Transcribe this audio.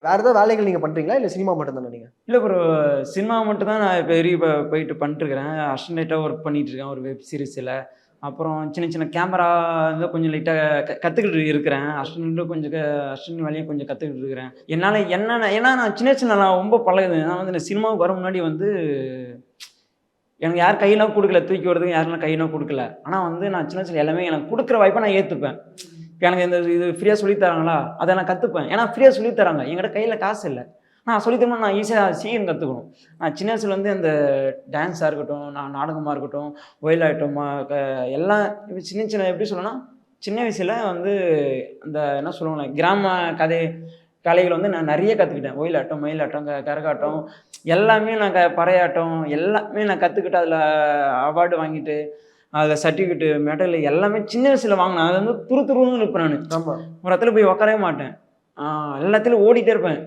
வேற ஏதாவது வேலைகள் நீங்க பண்றீங்களா? இல்ல சினிமா மட்டும் தானா நீங்க? இல்ல ப்ரோ. சினிமா மட்டும் தான் நான் பெரிய போயிட்டு பண்ணிட்டுருக்கிறேன். அசிஸ்டன்ட்டா ஒர்க் பண்ணிட்டுருக்கேன் ஒரு வெப் சீரிஸ்ல. அப்புறம் சின்ன சின்ன கேமரா வந்து கொஞ்சம் லைட்டா கத்துக்கிட்டு இருக்கிறேன். அசிஸ்டன்ட் வேலையும் கொஞ்சம் கத்துக்கிட்டு இருக்கிறேன். என்னால என்னென்ன ஏன்னா நான் சின்ன சின்ன நான் ரொம்ப பழகுது. நான் வந்து இந்த சினிமாவுக்கு வர முன்னாடி வந்து எனக்கு யாரும் கையெல்லாம் குடுக்கல. தூக்கி விடுறதுக்கு யாரும் கையெல்லாம் குடுக்கல. ஆனா வந்து நான் சின்ன சின்ன எல்லாமே எனக்கு குடுக்குற வாய்ப்ப நான் ஏத்துப்பேன். இப்ப எனக்கு இந்த இது ஃப்ரீயா சொல்லி தராங்களா? அத நான் கத்துப்பேன். ஏன்னா ஃப்ரீயா சொல்லி தராங்க. என்கிட்ட கையில காசு இல்ல. நான் சொல்லி தரணும்னா நான் ஈஸியா சீக்கிரம் கத்துக்கணும். நான் சின்ன வயசுலேருந்து இந்த டான்ஸா இருக்கட்டும், நாடகமா இருக்கட்டும், ஒயிலாட்டமா எல்லாம் சின்ன சின்ன எப்படி சொல்லணும்னா, சின்ன வயசுல வந்து அந்த என்ன சொல்லுவாங்க கிராம கலைகள் வந்து நான் நெறைய கத்துக்கிட்டேன். ஒயிலாட்டம், மயிலாட்டம், கரகாட்டம் எல்லாமே நான் பறையாட்டம் எல்லாமே நான் கத்துக்கிட்டு அதில அவார்டு வாங்கிட்டு, அதில சர்டிஃபிகேட், மெடல் எல்லாமே சின்ன வயசுல வாங்குனேன். அது வந்து துரு துருன்னு இருப்பேன் நானு. ஆமா. ஒரு இடத்துல போய் உட்காரவே மாட்டேன். எல்லாத்துலயும் ஓடிட்டே இருப்பேன்.